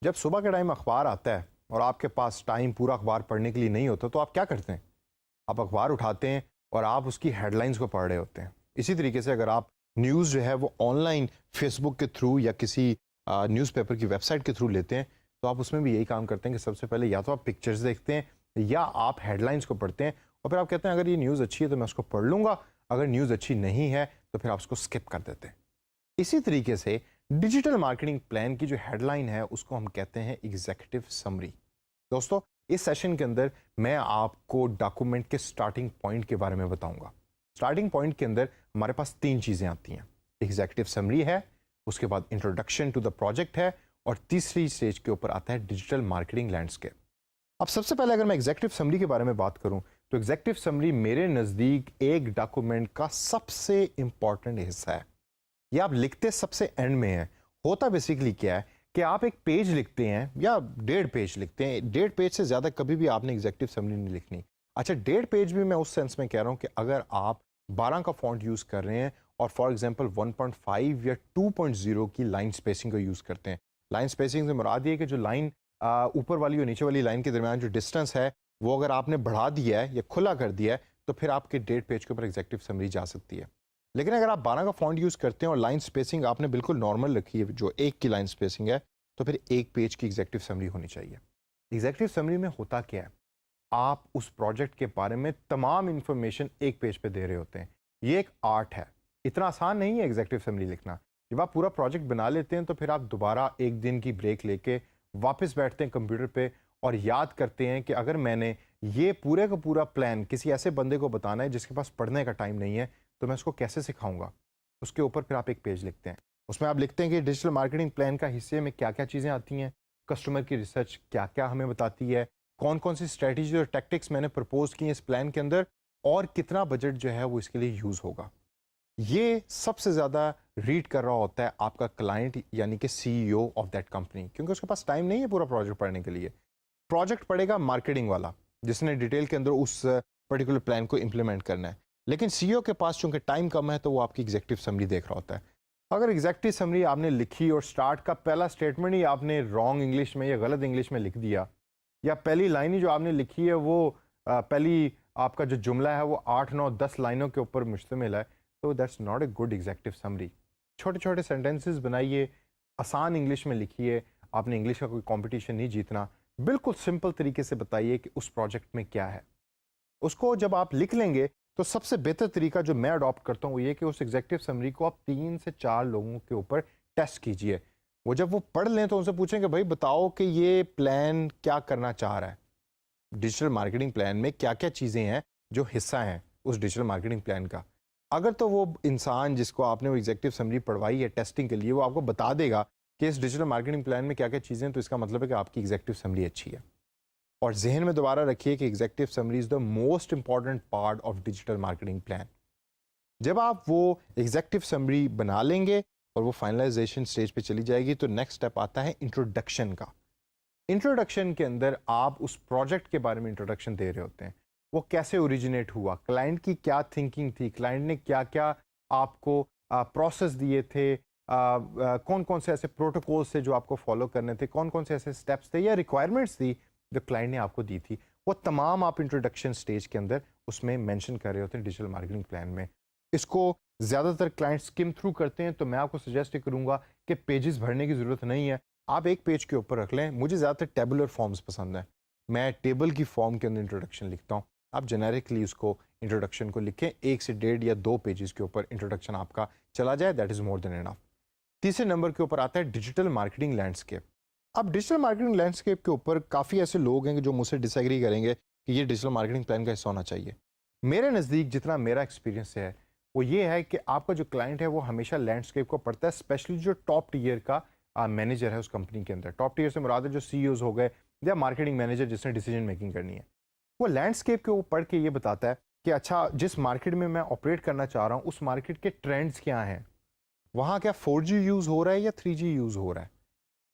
जब सुबह के टाइम अखबार आता है और आपके पास टाइम पूरा अखबार पढ़ने के लिए नहीं होता तो आप क्या करते हैं? आप अखबार उठाते हैं और आप उसकी हेडलाइंस को पढ़ रहे होते हैं। इसी तरीके से अगर आप न्यूज़ जो है वो ऑनलाइन फेसबुक के थ्रू या किसी न्यूज़पेपर की वेबसाइट के थ्रू लेते हैं, तो आप उसमें भी यही काम करते हैं कि सबसे पहले या तो आप पिक्चर्स देखते हैं या आप हेडलाइंस को पढ़ते हैं और फिर आप कहते हैं अगर ये न्यूज़ अच्छी है तो मैं उसको पढ़ लूँगा, अगर न्यूज़ अच्छी नहीं है तो फिर आप उसको स्किप कर देते हैं। इसी तरीके से डिजिटल मार्केटिंग प्लान की जो हेडलाइन है उसको हम कहते हैं एग्जीक्यूटिव समरी। दोस्तों, इस सेशन के अंदर मैं आपको डॉक्यूमेंट के स्टार्टिंग पॉइंट के बारे में बताऊंगा। स्टार्टिंग पॉइंट के अंदर हमारे पास तीन चीजें आती हैं। एग्जीक्यूटिव समरी है, उसके बाद इंट्रोडक्शन टू द प्रोजेक्ट है और तीसरी स्टेज के ऊपर आता है डिजिटल मार्केटिंग लैंडस्केप। अब सबसे पहले अगर मैं एग्जीक्यूटिव समरी के बारे में बात करूं तो एग्जीक्यूटिव समरी मेरे नज़दीक एक डॉक्यूमेंट का सबसे इंपॉर्टेंट हिस्सा है। ये आप लिखते सबसे एंड में है। होता बेसिकली क्या है कि आप एक पेज लिखते हैं या 1.5 पेज लिखते हैं। 1.5 पेज से ज़्यादा कभी भी आपने एग्जीक्यूटिव समरी नहीं लिखनी। अच्छा, 1.5 पेज भी मैं उस सेंस में कह रहा हूँ कि अगर आप 12 का फॉन्ट यूज़ कर रहे हैं और फॉर एग्जांपल 1.5 या 2.0 की लाइन स्पेसिंग को यूज़ करते हैं। लाइन स्पेसिंग से मुराद ये है कि जो लाइन ऊपर वाली और नीचे वाली लाइन के दरमियान जो डिस्टेंस है वो अगर आपने बढ़ा दिया है या खुला कर दिया है तो फिर आपके 1.5 पेज के ऊपर एग्जीक्यूटिव समरी जा सकती है। लेकिन अगर आप 12 का फॉन्ट यूज़ करते हैं और लाइन स्पेसिंग आपने बिल्कुल नॉर्मल रखी है, जो एक की लाइन स्पेसिंग है, तो फिर एक पेज की एग्जीक्यूटिव समरी होनी चाहिए। एग्जीक्यूटिव समरी में होता क्या है? आप उस प्रोजेक्ट के बारे में तमाम इंफॉर्मेशन एक पेज पे दे रहे होते हैं। ये एक आर्ट है। इतना आसान नहीं है एग्जीक्यूटिव समरी लिखना। जब आप पूरा प्रोजेक्ट बना लेते हैं तो फिर आप दोबारा एक दिन की ब्रेक लेके वापस बैठते हैं कंप्यूटर पे और याद करते हैं कि अगर मैंने ये पूरे का पूरा प्लान किसी ऐसे बंदे को बताना है जिसके पास पढ़ने का टाइम नहीं है, तो मैं उसको कैसे सिखाऊंगा? उसके ऊपर फिर आप एक पेज लिखते हैं। उसमें आप लिखते हैं कि डिजिटल मार्केटिंग प्लान का हिस्से में क्या-क्या चीज़ें आती हैं, कस्टमर की रिसर्च क्या-क्या हमें बताती है, कौन-कौन सी स्ट्रैटेजी और टैक्टिक्स मैंने प्रपोज़ की हैं इस प्लान के अंदर और कितना बजट जो है वो इसके लिए यूज़ होगा। ये सबसे ज़्यादा रीड कर रहा होता है आपका क्लाइंट यानी कि सीईओ ऑफ दैट कंपनी, क्योंकि उसके पास टाइम नहीं है पूरा प्रोजेक्ट पढ़ने के लिए। प्रोजेक्ट पड़ेगा मार्केटिंग वाला, जिसने डिटेल के अंदर उस पर्टिकुलर प्लान को इंप्लीमेंट करना है। लेकिन सीईओ के पास चूंकि टाइम कम है तो वो आपकी एग्जीक्यूटिव समरी देख रहा होता है। अगर एग्जीक्यूटिव समरी आपने लिखी और स्टार्ट का पहला स्टेटमेंट ही आपने रॉन्ग इंग्लिश में या गलत इंग्लिश में लिख दिया, या पहली लाइन ही जो आपने लिखी है वो पहली आपका जो जुमला है वो 8 9 10 लाइनों के ऊपर मुश्तमिल है, तो that's not a good executive summary. छोटे छोटे सेंटेंसेस बनाइए, आसान इंग्लिश में लिखिए। आपने इंग्लिश का कोई कंपटीशन नहीं जीतना। बिल्कुल सिंपल तरीके से बताइए कि उस प्रोजेक्ट में क्या है। उसको जब आप लिख लेंगे तो सबसे बेहतर तरीका जो मैं अडॉप्ट करता हूँ वो ये कि उस एग्जीक्यूटिव समरी को आप 3 से 4 लोगों के ऊपर टेस्ट कीजिए। वो जब वो पढ़ लें तो उनसे पूछें कि भाई बताओ कि ये प्लान क्या करना चाह रहा है। डिजिटल मार्केटिंग प्लान में क्या-क्या चीज़ें हैं जो हिस्सा हैं उस डिजिटल मार्केटिंग प्लान का। अगर तो वो इंसान जिसको आपने वो एग्जीक्यूटिव समरी पढ़वाई है टेस्टिंग के लिए, वो आपको बता देगा कि इस डिजिटल मार्केटिंग प्लान में क्या-क्या चीज़ें हैं, तो इसका मतलब है कि आपकी एग्जीक्यूटिव समरी अच्छी है। और ज़हन में दोबारा रखिए कि executive summary is the most important part of digital marketing plan. जब आप वो एग्जीक्यूटिव समरी बना लेंगे और वो फाइनलाइजेशन स्टेज पे चली जाएगी तो नेक्स्ट स्टेप आता है इंट्रोडक्शन का। इंट्रोडक्शन के अंदर आप उस प्रोजेक्ट के बारे में इंट्रोडक्शन दे रहे होते हैं। वो कैसे ओरिजिनेट हुआ, क्लाइंट की क्या थिंकिंग थी, क्लाइंट ने क्या क्या आपको प्रोसेस दिए थे, कौन कौन से ऐसे प्रोटोकॉल्स थे जो आपको फॉलो करने थे, कौन कौन से ऐसे स्टेप्स थे या रिक्वायरमेंट्स थी जो क्लाइंट ने आपको दी थी, वो तमाम आप इंट्रोडक्शन स्टेज के अंदर उसमें मेंशन कर रहे होते हैं डिजिटल मार्केटिंग प्लान में। इसको ज़्यादातर क्लाइंट स्किम थ्रू करते हैं, तो मैं आपको सजेस्ट करूँगा कि पेजेस भरने की ज़रूरत नहीं है। आप एक पेज के ऊपर रख लें। मुझे ज़्यादातर टेबुलर फॉर्म्स पसंद हैं। मैं टेबल की फॉर्म के अंदर इंट्रोडक्शन लिखता हूँ। आप जेनेरिकली उसको इंट्रोडक्शन को लिखें, 1 से 1.5 या 2 पेजेस के ऊपर इंट्रोडक्शन आपका चला जाए, that is more than enough. तीसरे नंबर के ऊपर आता है डिजिटल मार्केटिंग लैंडस्केप। अब डिजिटल मार्केटिंग लैंडस्केप के ऊपर काफ़ी ऐसे लोग हैं जो मुझसे डिसएग्री करेंगे कि ये डिजिटल मार्केटिंग प्लान का हिस्सा होना चाहिए। मेरे नज़दीक जितना मेरा एक्सपीरियंस है वो ये है कि आपका जो क्लाइंट है वो हमेशा लैंडस्केप को पढ़ता है, स्पेशली जो टॉप टीयर का मैनेजर है उस कंपनी के अंदर। टॉप टीयर से मुराद है जो सीईओज हो गए या मार्केटिंग मैनेजर जिसने डिसीजन मेकिंग करनी है। वो लैंडस्केप के ऊपर पढ़ के ये बताता है कि अच्छा, जिस मार्केट में मैं ऑपरेट करना चाह रहा हूँ उस मार्केट के ट्रेंड्स क्या हैं, वहाँ क्या 4G यूज़ हो रहा है या 3G यूज़ हो रहा है।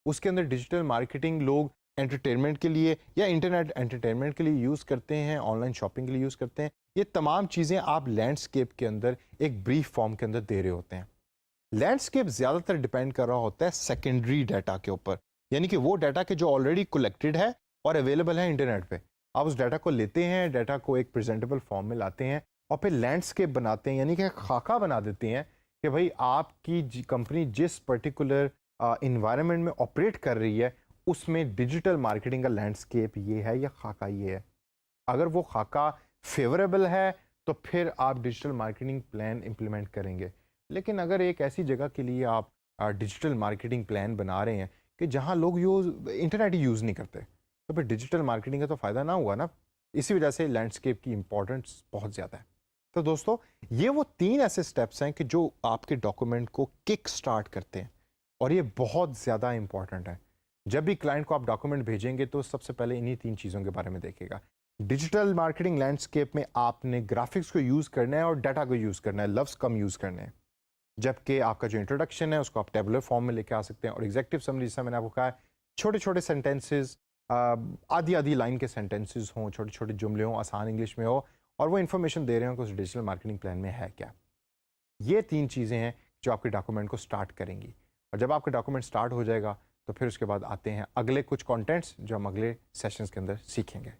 उसके अंदर डिजिटल मार्केटिंग लोग एंटरटेनमेंट के लिए या इंटरनेट एंटरटेनमेंट के लिए यूज़ करते हैं, ऑनलाइन शॉपिंग के लिए यूज़ करते हैं। ये तमाम चीज़ें आप लैंडस्केप के अंदर एक ब्रीफ फॉर्म के अंदर दे रहे होते हैं। लैंडस्केप ज़्यादातर डिपेंड कर रहा होता है सेकेंडरी डाटा के ऊपर, यानी कि वो डाटा के जो ऑलरेडी कलेक्टेड है और अवेलेबल है इंटरनेट पे, आप उस डाटा को लेते हैं, डाटा को एक प्रेजेंटेबल फॉर्म में लाते हैं और फिर लैंडस्केप बनाते हैं, यानी कि खाका बना देते हैं कि भाई आपकी कंपनी जिस पर्टिकुलर इन्वायरमेंट में ऑपरेट कर रही है उसमें डिजिटल मार्केटिंग का लैंडस्केप ये है या खाका ये है। अगर वो खाका फेवरेबल है तो फिर आप डिजिटल मार्केटिंग प्लान इंप्लीमेंट करेंगे। लेकिन अगर एक ऐसी जगह के लिए आप डिजिटल मार्केटिंग प्लान बना रहे हैं कि जहां लोग इंटरनेट ही यूज़ नहीं करते, तो फिर डिजिटल मार्केटिंग का तो फ़ायदा ना हुआ ना। इसी वजह से लैंडस्केप की इंपॉर्टेंस बहुत ज़्यादा है। तो दोस्तों, ये वो 3 ऐसे स्टेप्स हैं कि जो आपके डॉक्यूमेंट को किक स्टार्ट करते हैं और ये बहुत ज़्यादा इंपॉर्टेंट है। जब भी क्लाइंट को आप डॉक्यूमेंट भेजेंगे तो सबसे पहले इन्हीं 3 चीज़ों के बारे में देखेगा। डिजिटल मार्केटिंग लैंडस्केप में आपने ग्राफिक्स को यूज़ करना है और डाटा को यूज़ करना है, लफ्ज़ कम यूज़ करने हैं। जबकि आपका जो इंट्रोडक्शन है उसको आप टेबुलर फॉर्म में लेके आ सकते हैं और एग्जीक्यूटिव समरी, जैसा मैंने आपको कहा है, छोटे-छोटे सेंटेंसेस, आधी-आधी लाइन के सेंटेंसेस हों, छोटे-छोटे जुमले हों, आसान इंग्लिश में हो और वो इन्फॉर्मेशन दे रहे हो कि उस डिजिटल मार्केटिंग प्लान में है क्या। ये 3 चीज़ें हैं जो आपके डॉक्यूमेंट को स्टार्ट करेंगी और जब आपका डॉक्यूमेंट स्टार्ट हो जाएगा तो फिर उसके बाद आते हैं अगले कुछ कंटेंट्स जो हम अगले सेशंस के अंदर सीखेंगे।